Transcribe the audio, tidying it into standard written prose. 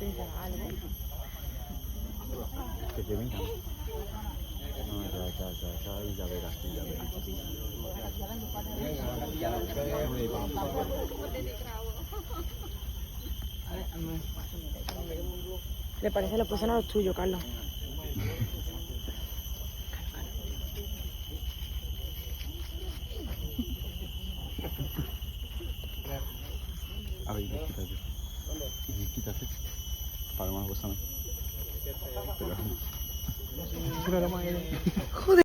pensar algo. Que te vengan. No, ya verás, ya verás. Le parece la posición a los tuyos, Carlos. A ver, quítate. Quítate. Para más, gózame. Pero... Joder.